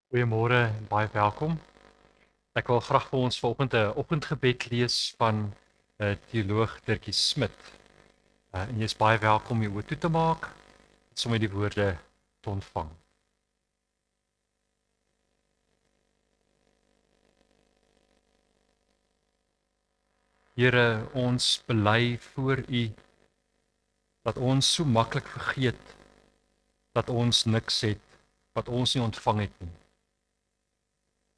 Goeiemôre en baie welkom. Ek wil graag vir ons volgende oggendgebed lees van teoloog Dirkie Smit. En jy is baie welkom om jou oë toe te maak en sommer die woorde te ontvang. Here, ons bely voor U dat ons so maklik vergeet dat ons niks het wat ons nie ontvang het nie.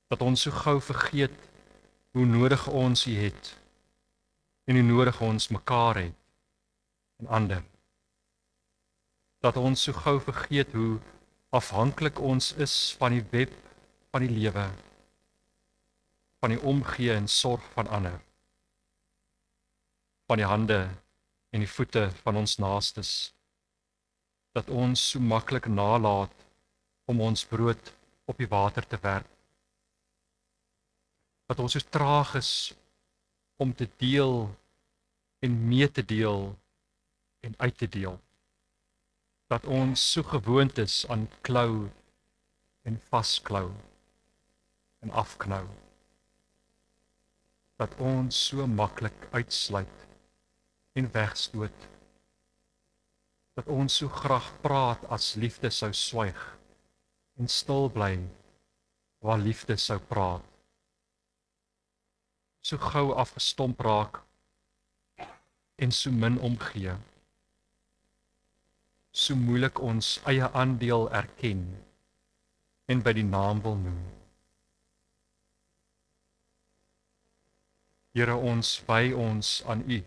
Dat ons so gou vergeet hoe nodig ons U het en hoe nodig ons mekaar het en ander. Dat ons so gou vergeet hoe afhanklik ons is van die web van die lewe, van die omgee en sorg van ander, van die hande en die voete van ons naastes, dat ons so maklik nalat om ons brood op die water te werp, dat ons so traag is om te deel en mee te deel en uit te deel, dat ons so gewoond is aan klou en vasklou en afknou, dat ons so maklik uitsluit en wegstoot, dat ons so graag praat as liefde sou swyg en stil bly waar liefde sou praat, so gou afgestomp raak en so min omgee, so moeilik ons eie aandeel erken en by die naam wil noem. Here, ons wy ons aan U.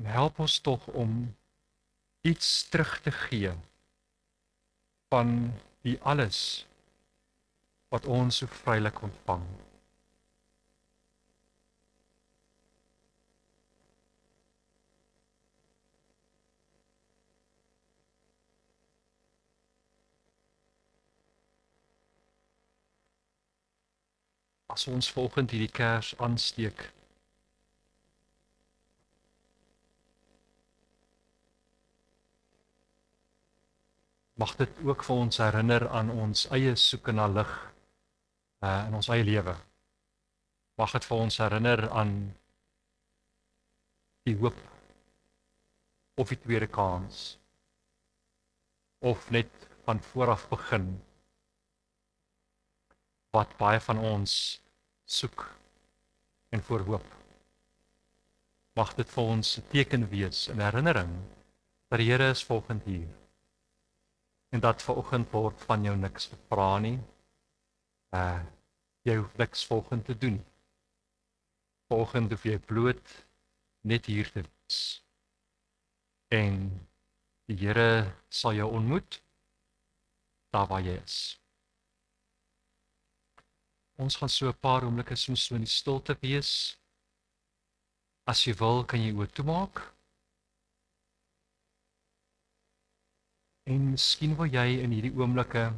En help ons tog om iets terug te gee van die alles wat ons so vrylik ontvang. As ons volgende hierdie kers aansteek, mag dit ook vir ons herinner aan ons eie soeke na lig in ons eie lewe. Mag dit vir ons herinner aan die hoop of die tweede kans, of net van vooraf begin wat baie van ons soek en voorhoop. Mag dit vir ons 'n teken wees, 'n herinnering dat die Here is volgend hier. En dat vanoggend word van jou niks gevra nie. Jy hoef niks volgend te doen. Volgend hoef jy bloot net hier te wees. En die Here sal jou ontmoet daar waar jy is. Ons gaan so 'n paar oomblikke so in die stilte wees. As jy wil, kan jy oë toemaak. En miskien wil jy in hierdie oomblikke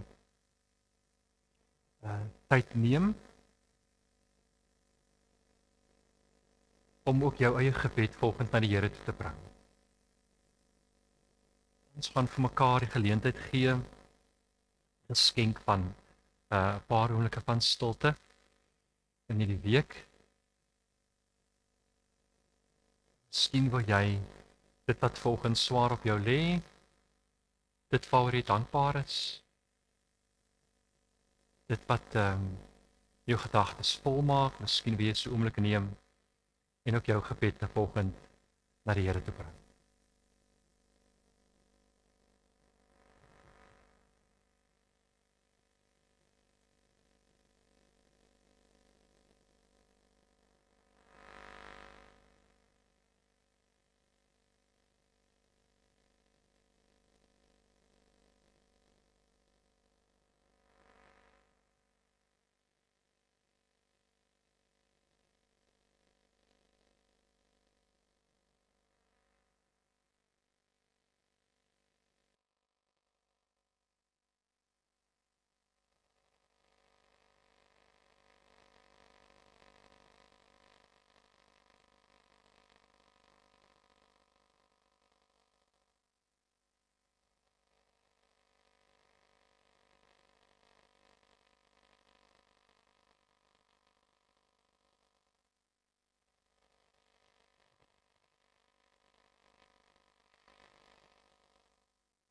tyd neem om ook jou eie gebed volgend na die Here toe te bring. Ons gaan vir mekaar die geleentheid gee, 'n skenk van 'n paar oomblikke van stilte in hierdie week. Miskien wil jy dit wat volgens swaar op jou lê, dit waaroor jy dankbaar is, dit wat jou gedagtes volmaak, miskien wil jy so 'n oomblik neem en ook jou gebed volgend na die Here toe bring.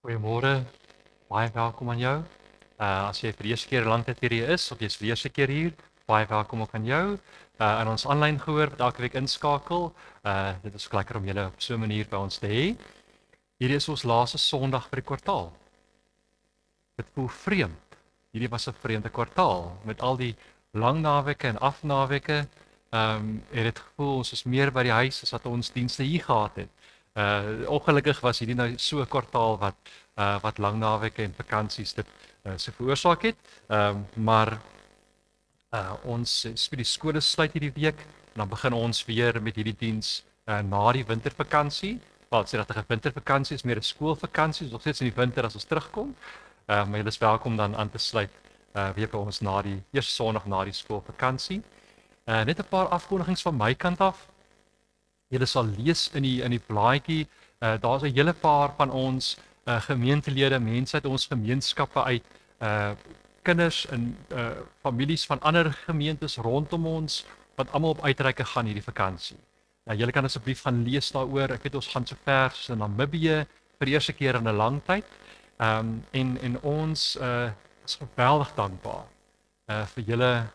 Goeiemôre, baie welkom aan jou. As jy vir die eerste keer lank tyd hier is, of jy's vir die eerste keer hier, baie welkom ook aan jou. En ons aanlyn gehoor wat elke week inskakel. Dit is lekker om julle op so 'n manier by ons te hê. Hierdie is ons laaste Sondag vir die kwartaal. Dit voel vreemd. Hierdie was 'n vreemde kwartaal met al die lang naweke en afnaweke. Het dit gevoel ons is meer by die huis as wat ons dienste hier gehad het. Ongelukkig was hierdie nou so 'n kwartaal wat lang naweke en vakansies dit so veroorsaak het. Maar ons die skole sluit hierdie week en dan begin ons weer met hierdie diens na die wintervakansie. Wel, sê dat 'n wintervakansie is meer 'n skoolvakansie, ons nog steeds in die winter as ons terugkom. Maar julle is welkom dan aan te sluit weer by ons na die eerste Sondag na die skoolvakansie. Net 'n paar afkondigings van my kant af. Julle sal lees in die blaadjie, daar's 'n hele paar van ons gemeentelede, mense uit ons gemeenskappe uit, kinders en families van ander gemeentes rondom ons wat almal op uitreike gaan hierdie vakansie. Julle kan asseblief gaan lees daaroor. Ek weet ons gaan so ver so Namibië vir die eerste keer in 'n lang tyd. En ons is geweldig dankbaar vir julle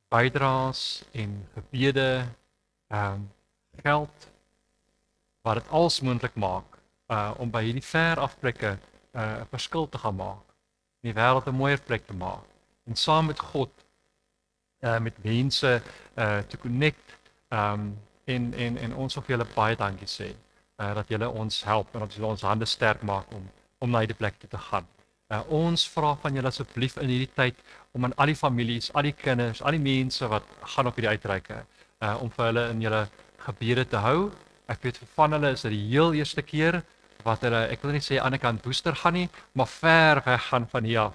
bydraes en gebede, geld wat dit als moontlik maak om by hierdie ver afplekke 'n verskil te gaan maak, in die wêreld 'n mooier plek te maak en saam met God met mense te connect, en ons wil vir julle baie dankie sê dat julle ons help en dat julle ons hande sterk maak om na hierdie plek toe te gaan. Ons vra van julle asseblief in hierdie tyd om aan al die families, al die kinders, al die mense wat gaan op hierdie uitreike, om vir hulle in julle gebede te hou. Ek weet vir van hulle is dit die heel eerste keer wat hulle, ek wil nie sê aan die kant booster gaan nie, maar ver weg gaan van hier af.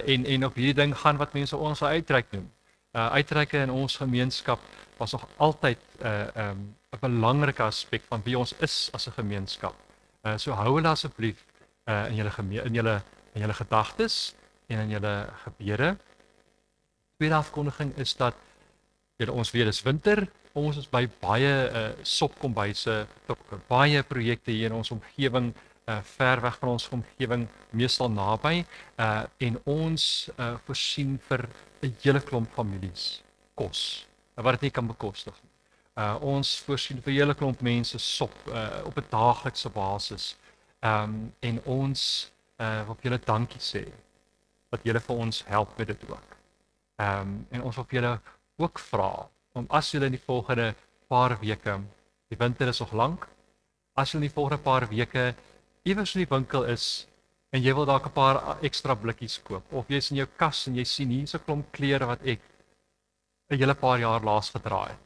En op hierdie ding gaan wat mense ons uitreik noem. Uitreike in ons gemeenskap was nog altyd 'n belangrike aspek van wie ons is as 'n gemeenskap. So hou hulle asseblief in julle gedagtes en in julle gebede. Tweede afkondiging is dat ons weet dis winter. Ons is by baie sopkombuise, baie projekte hier in ons omgewing, ver weg van ons omgewing, meestal naby, en ons voorsien vir 'n hele klomp families kos wat dit nie kan bekostig nie. Ons voorsien vir 'n hele klomp mense sop op 'n daaglikse basis. En ons wil julle dankie sê dat julle vir ons help met dit ook. En ons wil julle ook vra om as julle in die volgende paar weke, die winter is nog lank, as julle in die volgende paar weke iewers in die winkel is en jy wil dalk 'n paar ekstra blikkies koop, of jy's in jou kas en jy sien hier's 'n klomp klere wat ek 'n hele paar jaar laas gedra het.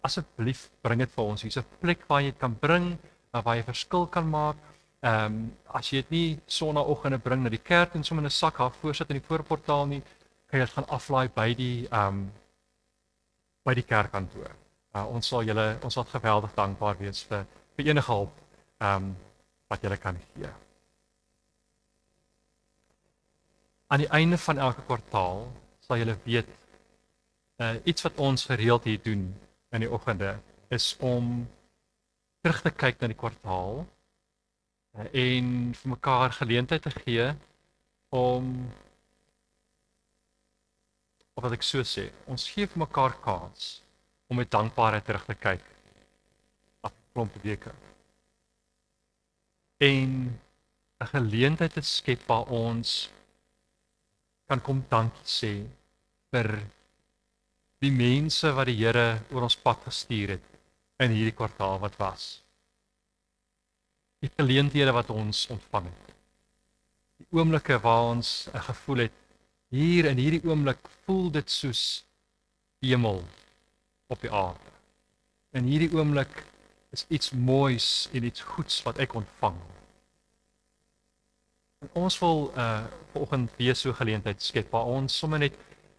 Asseblief bring dit vir ons. Hier's 'n plek waar jy dit kan bring, waar jy verskil kan maak. As jy dit nie sonnaoggende bring na die kerk en sommer in 'n sak daar voorsit in die voorportaal nie, kan jy dit gaan aflaai by die kerkkantoor. Ons sal geweldig dankbaar wees vir enige hulp wat julle kan gee. Aan die einde van elke kwartaal sal julle weet, iets wat ons gereeld hier doen in die oggende is om terug te kyk na die kwartaal en vir mekaar geleentheid te gee om, of wat ek so sê, ons gee vir mekaar kans om met dankbaarheid terug te kyk op 'n klomp weke. En 'n geleentheid te skep waar ons kan kom dankie sê vir die mense wat die Here oor ons pad gestuur het in hierdie kwartaal wat was. Die geleenthede wat ons ontvang het. Die oomblikke waar ons 'n gevoel het, hier in hierdie oomblik voel dit soos hemel op die aarde. In hierdie oomblik is iets moois en iets goeds wat ek ontvang. En ons wil vanoggend weer so geleentheid skep waar ons sommer net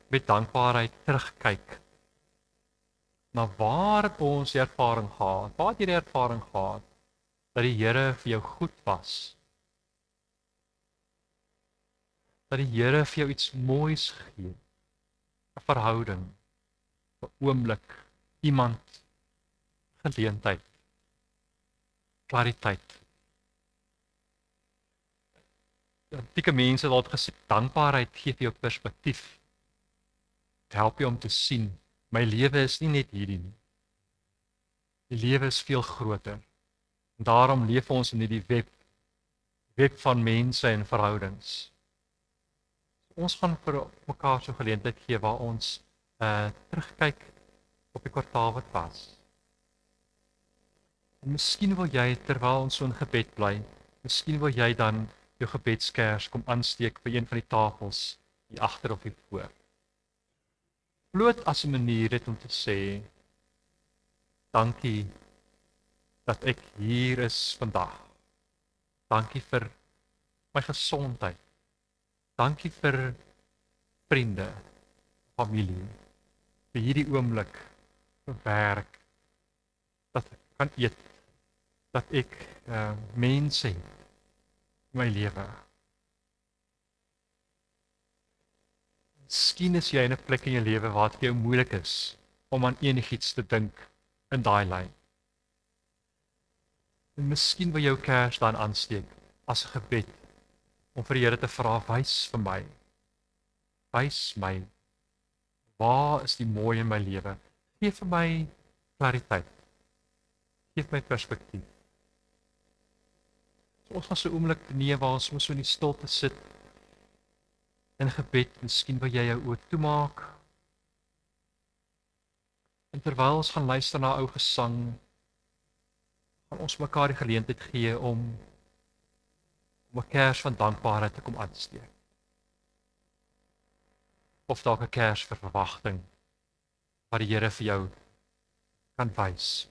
met dankbaarheid terugkyk na waar het ons die ervaring gehad, waar het jy die ervaring gehad dat die Here vir jou goed was, dat die Here vir jou iets moois gee, 'n verhouding, 'n oomblik, iemand, geleentheid, klariteit. Antieke mense het altyd gesê dankbaarheid gee vir jou perspektief. Dit help jou om te sien my lewe is nie net hierdie nie. Die lewe is veel groter. En daarom leef ons in hierdie web van mense en verhoudings. Ons gaan vir mekaar so geleentheid gee waar ons terugkyk op die kwartaal wat was. En miskien wil jy terwyl ons so in gebed bly, miskien wil jy dan jou gebedskers kom aansteek by een van die tafels hier agter of hier voor. Bloot as 'n manier dit om te sê dankie dat ek hier is vandag. Dankie vir my gesondheid. Dankie vir vriende, familie, vir hierdie oomblik, vir werk, dat ek kan eet, dat ek mense het in my lewe. Miskien is jy in 'n plek in jou lewe waar dit vir jou moeilik is om aan enigiets te dink in daai lyn. En miskien wil jou kers dan aansteek as 'n gebed om vir die Here te vra, wys vir my. Wys my. Waar is die mooi in my lewe? Geef vir my klariteit. Geef my perspektief. So ons gaan so 'n oomblik neem waar ons so in die stilte sit. In gebed, miskien wil jy jou oë toemaak. En terwyl ons gaan luister na ou gesang, gaan ons mekaar die geleentheid gee om 'n kers van dankbaarheid te kom aansteek. Of dalk 'n kers vir verwagting wat die Here vir jou kan wys.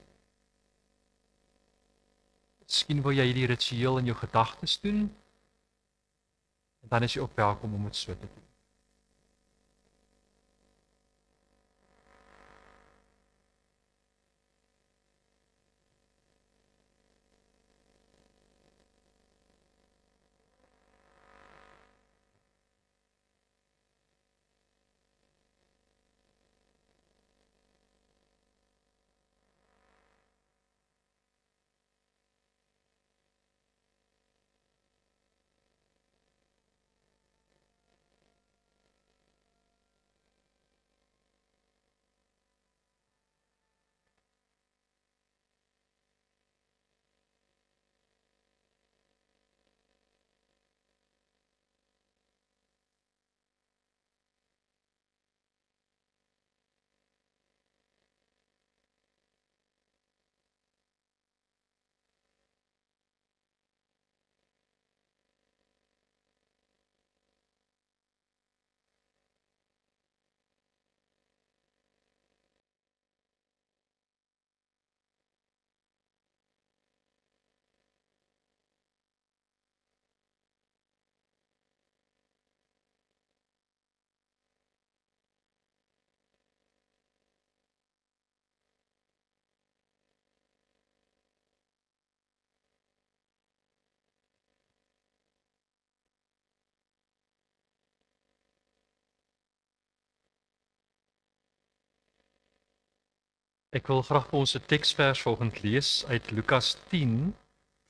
Miskien wil jy hierdie ritueel in jou gedagtes doen, en dan is jy ook welkom om dit so te doen. Ek wil graag vir ons 'n teksvers volgend lees uit Lukas 10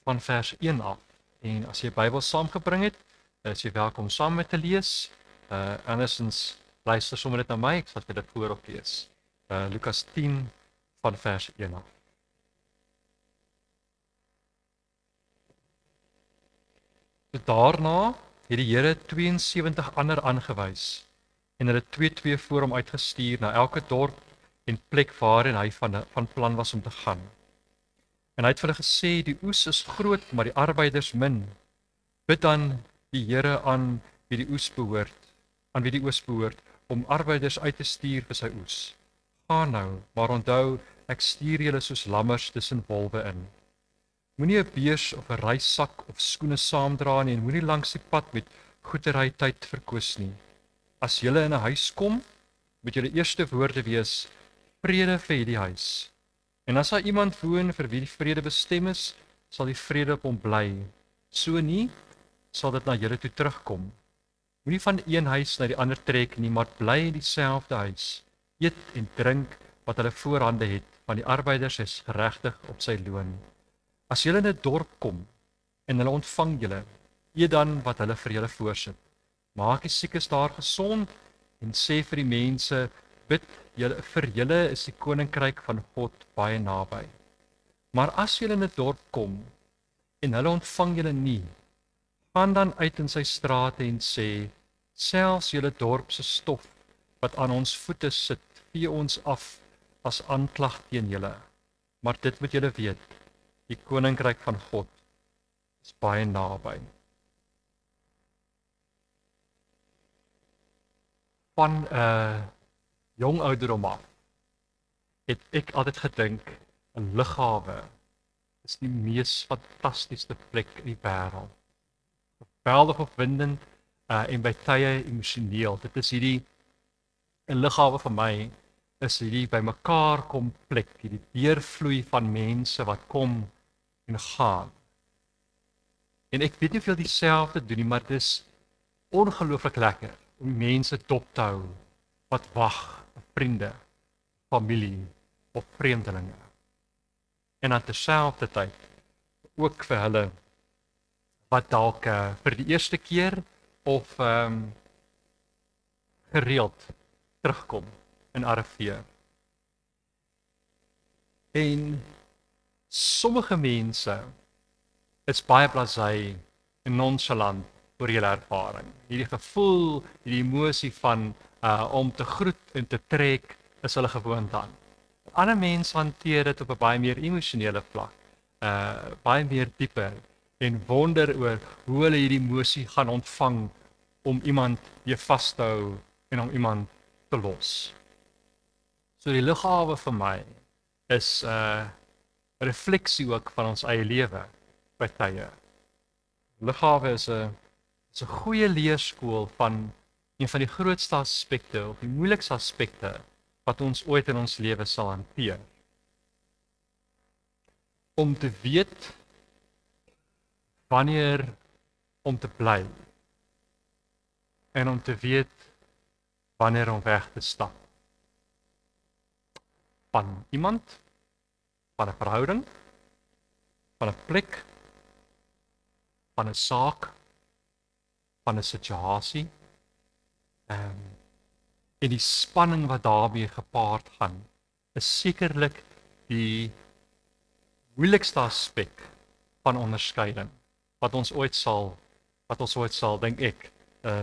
van vers 1 af. En as jy Bybel saamgebring het, is jy welkom saam met te lees. Andersins luister sommer net na my, ek sal dit voorop lees. Lukas 10 van vers 1 af. Daarna het die Here 72 ander aangewys en hulle 2-2 voor hom uitgestuur na elke dorp en plek waarin hy van plan was om te gaan. En hy het vir hulle gesê, die oes is groot, maar die arbeiders min. Bid dan die Here aan wie die oes behoort, om arbeiders uit te stuur vir sy oes. Gaan nou, maar onthou, ek stuur julle soos lammers tussen wolwe in. Moenie 'n beurs of 'n reissak of skoene saamdra nie en moenie langs die pad met goedery tyd verkwis nie. As julle in 'n huis kom, moet julle eerste woorde wees: vrede vir hierdie huis. En as daar iemand woon vir wie die vrede bestem is, sal die vrede op hom bly. So nie, sal dit na julle toe terugkom. Moenie van een huis na die ander trek nie, maar bly in dieselfde huis. Eet en drink wat hulle voorhande het, want die arbeiders is geregtig op sy loon. As julle in 'n dorp kom en hulle ontvang julle, eet dan wat hulle vir julle voorsit. Maak die siekes daar gesond en sê vir die mense, bid julle vir julle is die koninkryk van God baie naby. Maar as julle in 'n dorp kom en hulle ontvang julle nie, gaan dan uit in sy strate en sê, selfs julle dorp se stof wat aan ons voete sit, vee ons af as aanklag teen julle. Maar dit moet julle weet, die koninkryk van God is baie naby. Van 'n jong ouderdom af het ek altyd gedink 'n lughawe is die mees fantastiese plek in die wêreld. Geweldig opwindend en by tye emosioneel. Dit is hierdie 'n lughawe vir my is hierdie bymekaar kom plek, hierdie deurvloei van mense wat kom en gaan. En ek weet nie of jy dieselfde doen nie, maar dit is ongelooflik lekker om die mense dop te hou wat wag, vriende, familie of vreemdelinge. En aan terselfdertyd ook vir hulle wat dalk vir die eerste keer of gereeld terugkom en arriveer. En sommige mense is baie blasé en nonchalant oor julle ervaring. Hierdie gevoel, hierdie emosie van om te groet en te trek is hulle gewoond aan. Ander mense hanteer dit op 'n baie meer emosionele vlak, baie meer dieper en wonder oor hoe hulle hierdie emosie gaan ontvang om iemand weer vas te hou en om iemand te los. So die lughawe vir my is 'n refleksie ook van ons eie lewe by tye. Lughawe is 'n goeie leerskool van een van die grootste aspekte of die moeilikste aspekte wat ons ooit in ons lewe sal hanteer. Om te weet wanneer om te bly en om te weet wanneer om weg te stap. Van iemand, van 'n verhouding, van 'n plek, van 'n saak, van 'n situasie. En die spanning wat daarmee gepaard gaan, is sekerlik die moeilikste aspek van onderskeiding wat ons ooit sal dink ek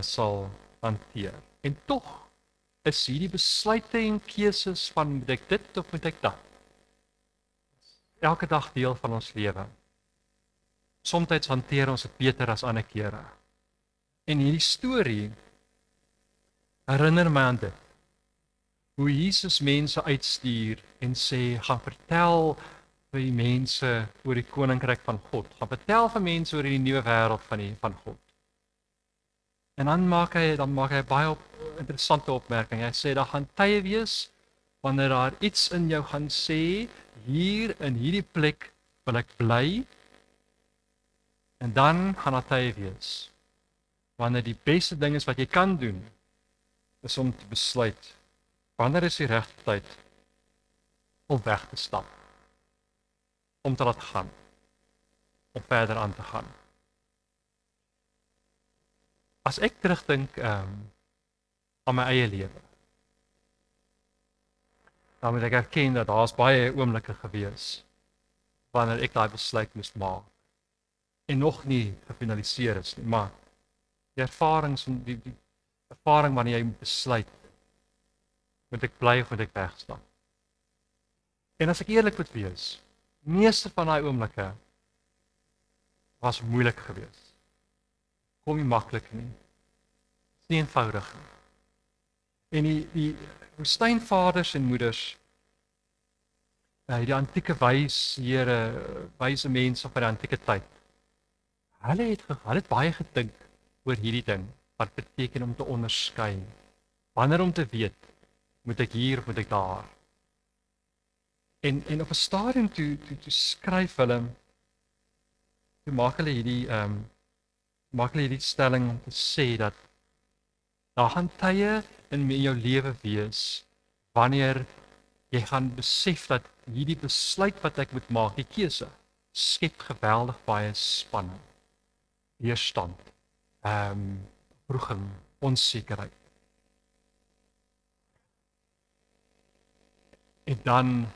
sal hanteer. En tog is hierdie besluite en keuses van moet ek dit of moet ek dat elke dag deel van ons lewe. Somstyds hanteer ons dit beter as ander kere. En hierdie storie herinner my aan dit. Hoe Jesus mense uitstuur en sê, gaan vertel vir die mense oor die koninkryk van God. Gaan vertel vir mense oor die nuwe wêreld van God. En dan maak hy baie interessante opmerking. Hy sê daar gaan tye wees wanneer daar iets in jou gaan sê, hier in hierdie plek wil ek bly. En dan gaan daar tye wees wanneer die beste ding is wat jy kan doen is om te besluit wanneer is die regte tyd om weg te stap, om te laat gaan, om verder aan te gaan. As ek terugdink aan my eie lewe, dan moet ek erken dat daar's baie oomblikke gewees wanneer ek daai besluit moes maak en nog nie gefinaliseer is nie, maar die ervaring wanneer jy moet besluit, moet ek bly of moet ek wegstap. En as ek eerlik moet wees, meeste van daai oomblikke was moeilik geweest. Kom nie maklik nie. Dit is nie eenvoudig nie. En die woestynvaders en moeders, die antieke wyse mense van die antieke tyd, hulle het baie gedink oor hierdie ding, wat beteken om te onderskei. Wanneer om te weet, moet ek hier of moet ek daar? En op 'n stadium toe skryf hulle, toe maak hulle hierdie stelling om te sê dat daar gaan tye in jou lewe wees wanneer jy gaan besef dat hierdie besluit wat ek moet maak, die keuse, skep geweldig baie spanning. weerstand, wroging, onsekerheid. En dan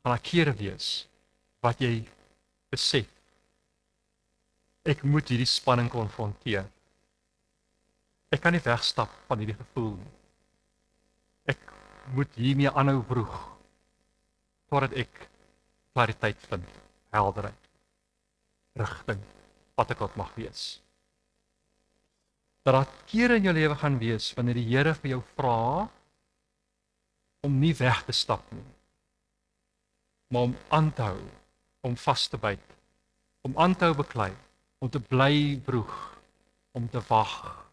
gaan daar kere wees wat jy besef, ek moet hierdie spanning konfronteer. Ek kan nie wegstap van hierdie gevoel nie. Ek moet hiermee aanhou wroeg totdat ek klariteit vind, helderheid, rigting, wat ek ook mag wees. Dat daar kere in jou lewe gaan wees wanneer die Here vir jou vra om nie weg te stap nie, maar om aan te hou, om vas te byt, om aan te hou beklei, om te bly wroeg, om te wag.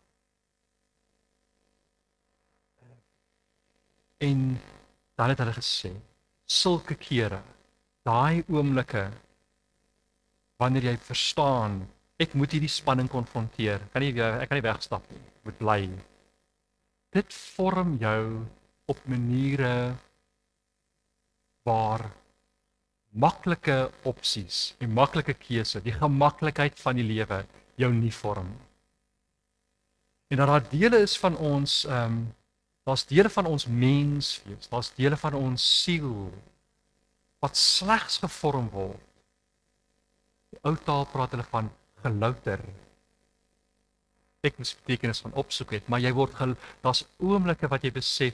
En dan het hulle gesê, sulke kere, daai oomblikke, wanneer jy verstaan, ek moet hierdie spanning konfronteer, ek kan nie wegstap nie, ek moet bly. Dit vorm jou op maniere waar maklike opsies en maklike keuse, die gemaklikheid van die lewe jou nie vorm. En dat daar dele is van ons, daar's dele van ons menswees, daar's dele van ons siel wat slegs gevorm word. Die ou taal praat hulle van gelouter. Ek moet betekenis van opsoek het, maar jy word daar's oomblikke wat jy besef,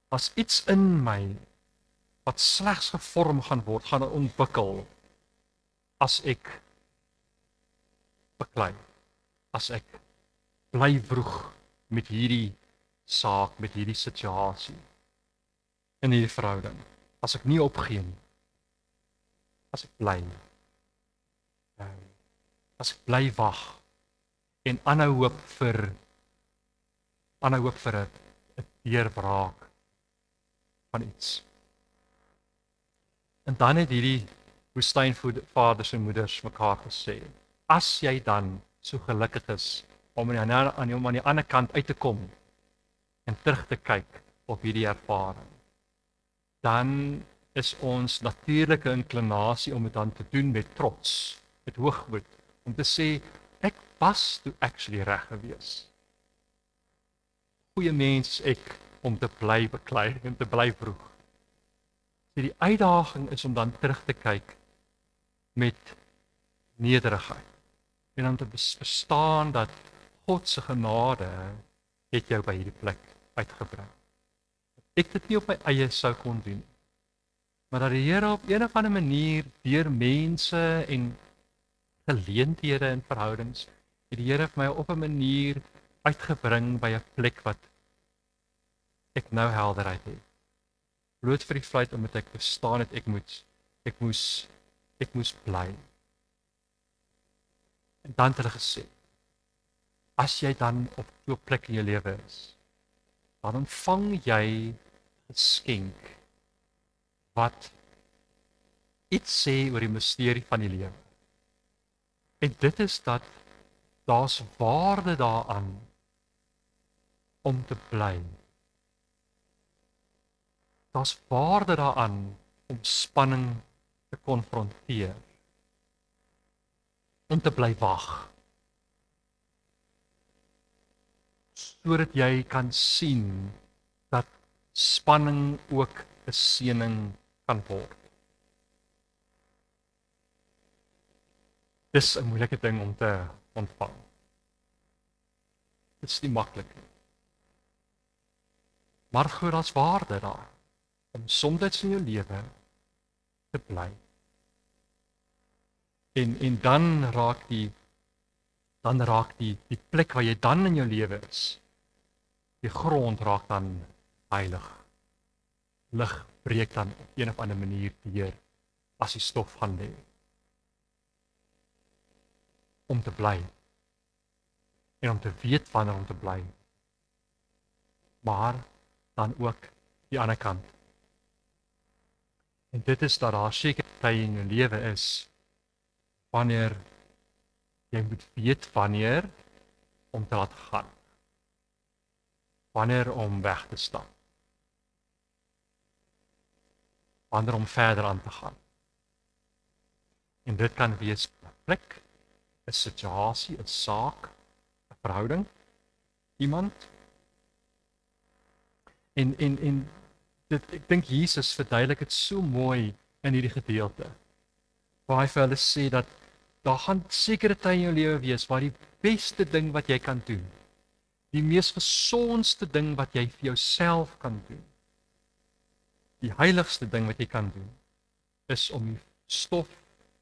as iets in my wat slegs gevorm gaan word, gaan ontwikkel as ek beklei, as ek bly wroeg met hierdie saak, met hierdie situasie, in hierdie verhouding, as ek nie opgee nie, as ek bly wag, en aanhou hoop vir 'n deurbraak van iets. En dan het hierdie woestynvaders en moeders mekaar gesê, as jy dan so gelukkig is om aan die ander kant uit te kom en terug te kyk op hierdie ervaring, dan is ons natuurlike inklinasie om dit dan te doen met trots, met hoogmoed, om te sê, ek was toe actually reg gewees. Goeie mens ek om te bly beklei en te bly wroeg. Die uitdaging is om dan terug te kyk met nederigheid en om te verstaan dat God se genade het jou by hierdie plek uitgebring. Ek dit nie op my eie sou kon doen, maar dat die Here op 'n of ander manier deur mense en geleenthede en verhoudings het die Here vir my op 'n manier uitgebring by 'n plek wat ek nou helderheid het. Bloot vir die feit omdat ek verstaan het ek moes bly. En dan het hulle gesê, as jy dan op so 'n plek in jou lewe is, dan ontvang jy 'n geskenk wat iets sê oor die misterie van die lewe. En dit is dat daar's waarde daaraan om te bly. Daar's waarde daaraan om spanning te konfronteer. Om te bly wag. Sodat jy kan sien dat spanning ook 'n seëning kan word. Dis 'n moeilike ding om te ontvang. Dit is nie maklik nie. Maar goed, daar's waarde daar om soms in jou lewe te bly. En dan raak die plek waar jy dan in jou lewe is. Die grond raak dan heilig. Lig breek dan op een of ander manier deur as die stof gaan lê. Om te bly. En om te weet wanneer om te bly. Maar dan ook die ander kant. En dit is dat daar seker tye in jou lewe is wanneer jy moet weet wanneer om te laat gaan. Wanneer om weg te stap. Wanneer om verder aan te gaan. En dit kan wees 'n plek 'n situasie, 'n saak, 'n verhouding, iemand. En ek dink Jesus verduidelik dit so mooi in hierdie gedeelte. Waar hy vir hulle sê dat daar gaan sekere tye in jou lewe wees waar die beste ding wat jy kan doen, die mees gesondste ding wat jy vir jouself kan doen, die heiligste ding wat jy kan doen, is om die stof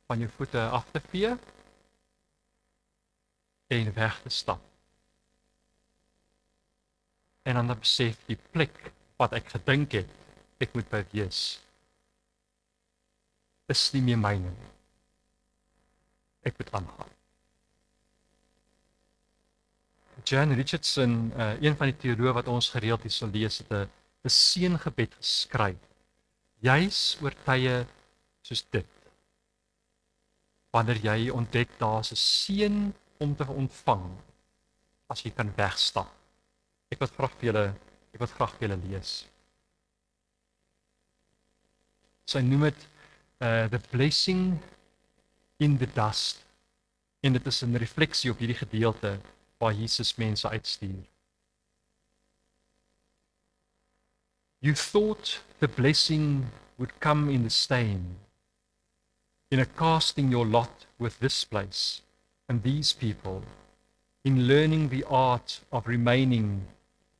van jou voete af te vee en weg te stap. En dan besef die plek wat ek gedink het, ek moet by wees, is nie meer myne nie. Ek moet aangaan. Jan Richardson, een van die teoloë wat ons gereeld hier sal lees, het 'n seëngebed geskryf, juis oor tye soos dit. Wanneer jy ontdek daar's 'n seën om te ontvang, as jy kan wegstap. Ek wil graag vir julle lees. Sy noem dit the blessing in the dust. En dit is 'n refleksie op hierdie gedeelte waar Jesus mense uitstuur. You thought the blessing would come in the stain, in a casting your lot with this place and these people, in learning the art of remaining,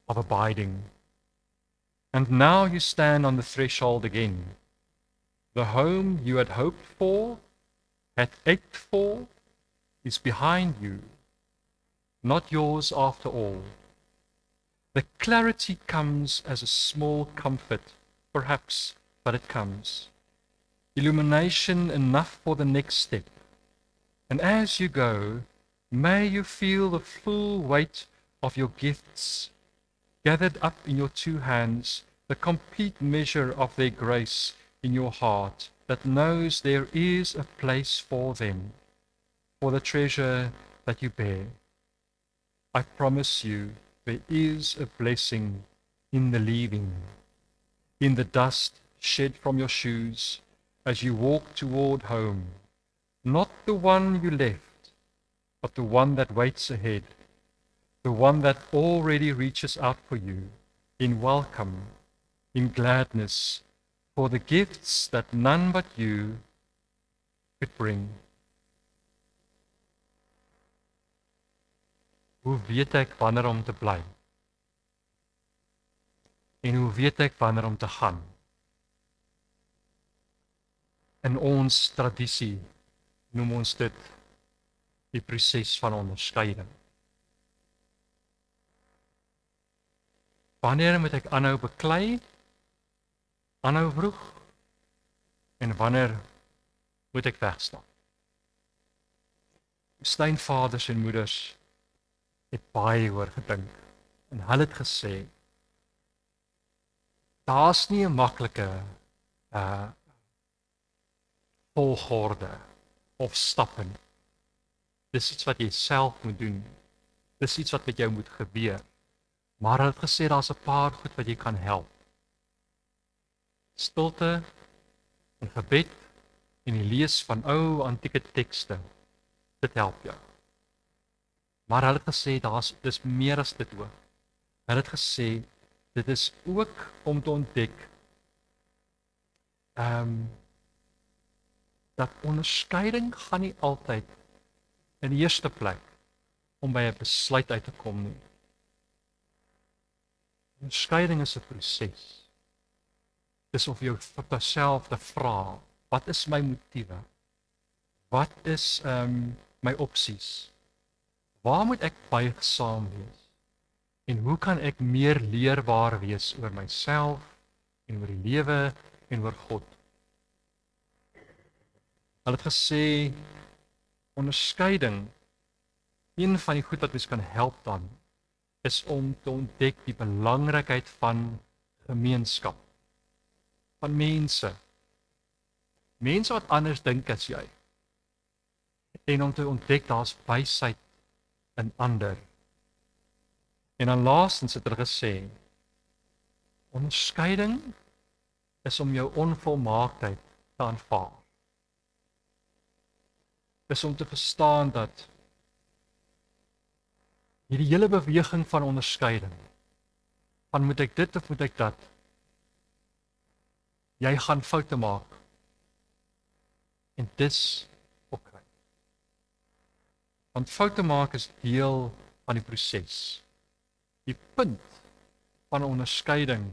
of abiding. And now you stand on the threshold again. The home you had hoped for, had ached for, is behind you, not yours after all. The clarity comes as a small comfort, perhaps, but it comes. Illumination enough for the next step. And as you go, may you feel the full weight of your gifts gathered up in your two hands, the complete measure of their grace in your heart that knows there is a place for them, for the treasure that you bear. I promise you there is a blessing in the leaving, in the dust shed from your shoes as you walk toward home, not the one you left, but the one that waits ahead, the one that already reaches out for you in welcome, in gladness, for the gifts that none but you could bring. Hoe weet ek wanneer om te bly? En hoe weet ek wanneer om te gaan? In ons tradisie noem ons dit die proses van onderskeiding. Wanneer moet ek aanhou beklei, aanhou vroeg, en wanneer moet ek wegstap? Steinvaders en moeders het baie oor gedink, en hulle het gesê, daar's nie 'n maklike volgorde of stappe nie. Dis iets wat jy self moet doen. Dis iets wat met jou moet gebeur. Maar hulle het gesê daar's 'n paar goed wat jy kan help. Stilte en gebed en die lees van ou antieke tekste. Dit help jou. Maar hulle het gesê dis meer as dit ook. Hulle het gesê dit is ook om te ontdek dat onderskeiding gaan nie altyd in die eerste plek om by 'n besluit uit te kom nie. Onderskeiding is 'n proses. Dis of jy vir jouself te vra, wat is my motiewe? Wat is my opsies? Waar moet ek buigsaam wees? En hoe kan ek meer leerbaar wees oor myself en oor die lewe en oor God? Hulle het gesê onderskeiding, een van die goed wat ons kan help dan, is om te ontdek die belangrikheid van gemeenskap, van mense. Mense wat anders dink as jy. En om te ontdek daar's wysheid in ander. En dan laastens het hulle gesê, onderskeiding is om jou onvolmaaktheid te aanvaar. Is om te verstaan dat Hierdie hele beweging van onderskeiding. Van moet ek dit of moet ek dat? Jy gaan foute maak. En dis oké. Want foute maak is deel van die proses. Die punt van onderskeiding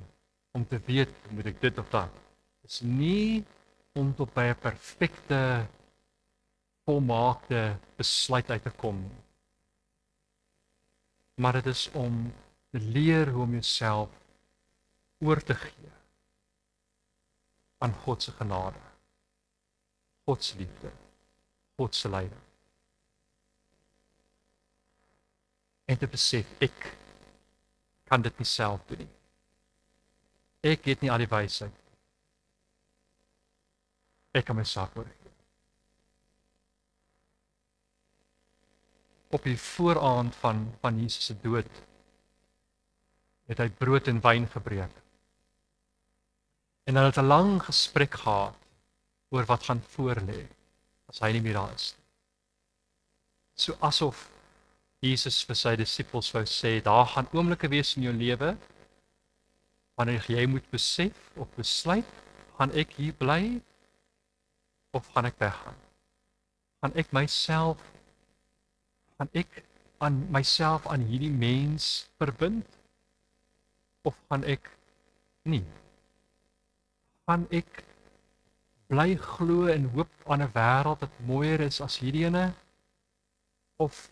om te weet moet ek dit of dat is nie om tot by 'n perfekte volmaakte besluit uit te kom. Maar dit is om te leer hoe om jouself oor te gee aan God se genade, God se liefde, God se leiding. En te besef ek kan dit nie self doen nie. Ek het nie al die wysheid. Ek kan myself oorgee. Op die vooraand van Jesus se dood het hy brood en wyn gebreek. En hulle het 'n lang gesprek gehad oor wat gaan voorlê as hy nie meer daar is nie. So asof Jesus vir sy disippels wou sê, daar gaan oomblikke wees in jou lewe wanneer jy moet besef of besluit, gaan ek hier bly of gaan ek weggaan? Gaan ek myself aan hierdie mens verbind of gaan ek nie? Gaan ek bly glo en hoop aan 'n wêreld wat mooier is as hierdie ene of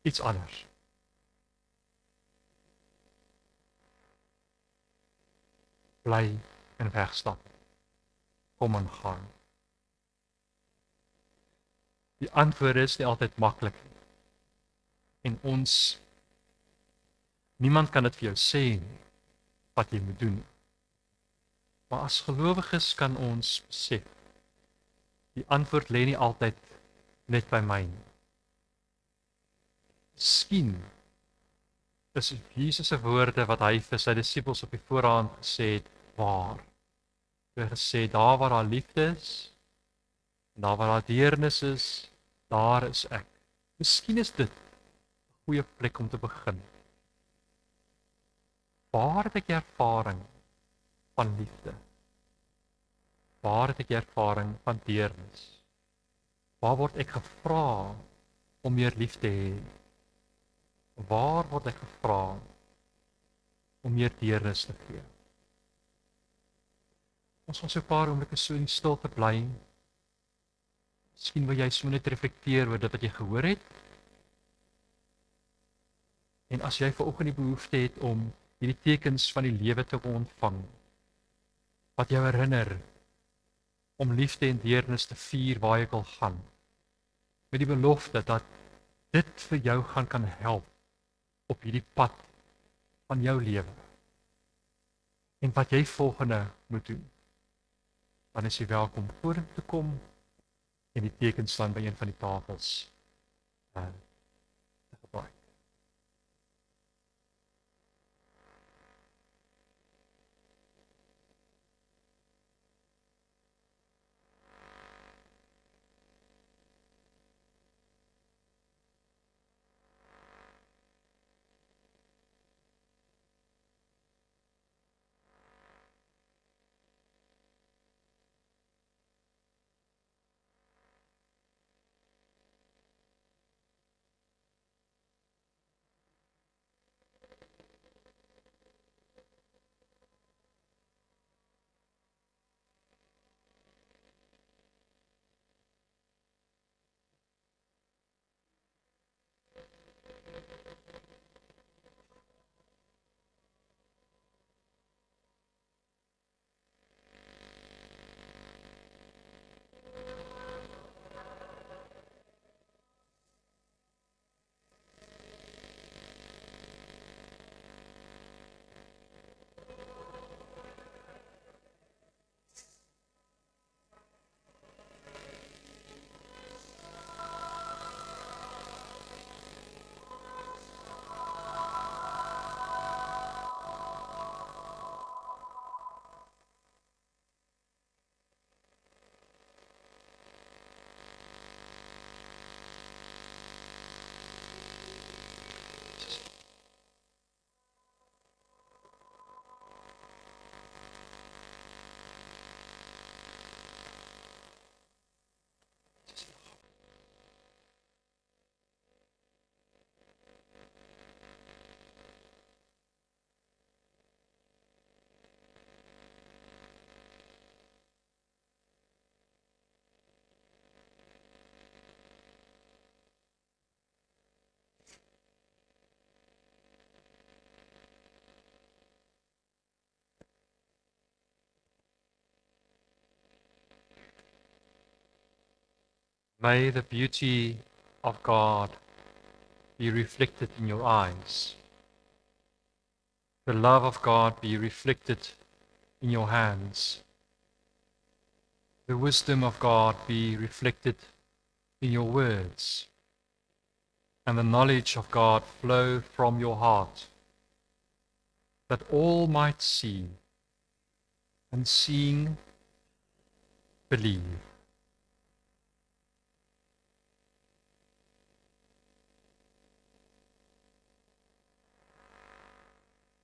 iets anders? Bly en wegstap. Kom en gaan. Die antwoord is nie altyd maklik nie. En niemand kan dit vir jou sê nie, wat jy moet doen. Maar as gelowiges kan ons besef, die antwoord lê nie altyd net by my nie. Miskien is Jesus se woorde wat hy vir sy disippels op die voorhand gesê het, waar. Hy het gesê, daar waar daar liefde is, en daar waar daar deernis is, daar is ek. Miskien is dit 'n goeie plek om te begin. Waar het ek ervaring van liefde? Waar het ek ervaring van deernis? Waar word ek gevra om meer lief te hê? Waar word ek gevra om meer deernis te gee? Ons gaan so 'n paar oomblikke so in stilte bly. Miskien wil jy so net reflekteer oor dit wat jy gehoor het. En as jy vanoggend die behoefte het om hierdie tekens van die lewe te ontvang, wat jou herinner om liefde en deernis te vier waar jy wil gaan, met die belofte dat dit vir jou kan help op hierdie pad van jou lewe. En wat jy volgende moet doen, dan is jy welkom vorentoe te kom en die tekens staan by een van die tafels te gebruik. May the beauty of God be reflected in your eyes. The love of God be reflected in your hands. The wisdom of God be reflected in your words. And the knowledge of God flow from your heart, that all might see, and seeing, believe.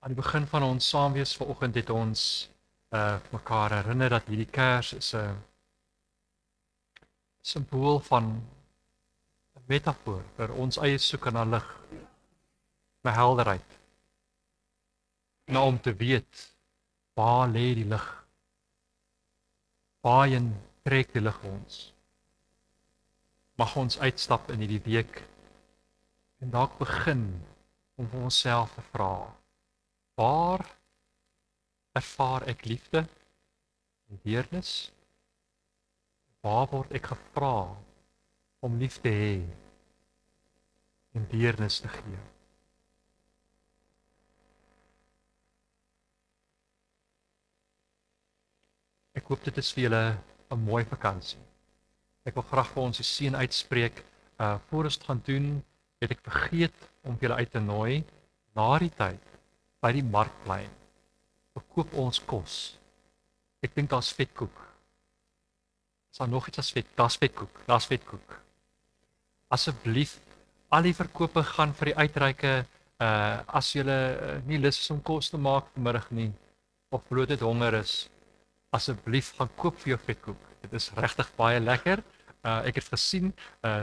Aan die begin van ons saamwees vanoggend het ons mekaar herinner dat hierdie kers is 'n simbool van 'n metafoor vir ons eie soeke na lig, na helderheid. Nou om te weet waar lê die lig? Waarheen trek die lig ons? Mag ons uitstap in hierdie week en dalk begin om vir onsself te vra: waar ervaar ek liefde en deernis? Waar word ek gevra om lief te hê en deernis te gee? Ek hoop dit is vir julle 'n mooi vakansie. Ek wil graag vir ons die seën uitspreek. Voor ons dit gaan doen, het ek vergeet om julle uit te nooi na die tyd by die markplein. Verkoop ons kos. Ek dink daar's vetkoek. Is daar nog iets as vet? Daar's vetkoek. Asseblief, al die verkope gaan vir die uitreike. As julle nie lus is om kos te maak vanmiddag nie, of bloot net honger is, asseblief gaan koop vir jou vetkoek. Dit is regtig baie lekker. Ek het gesien,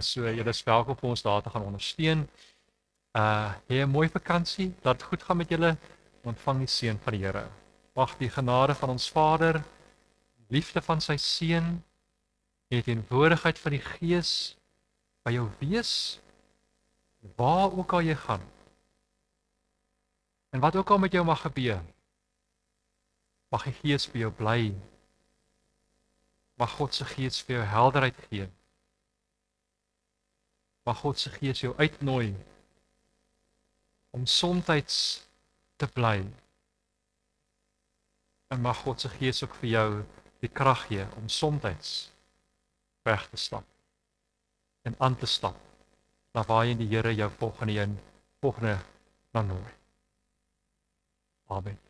so julle is welkom om ons daar te gaan ondersteun. Hê 'n mooi vakansie, laat dit goed gaan met julle, ontvang die seën van die Here. Mag die genade van ons Vader, liefde van sy Seun en die teenwoordigheid van die Gees by jou wees, waar ook al jy gaan. En wat ook al met jou mag gebeur, mag die Gees vir jou bly. Mag God se Gees vir jou helderheid gee. Mag God se Gees jou uitnooi om somtyds te bly. En mag God se Gees ook vir jou die krag gee om somtyds weg te stap en aan te stap na waarheen die Here jou volgende na nooi. Amen.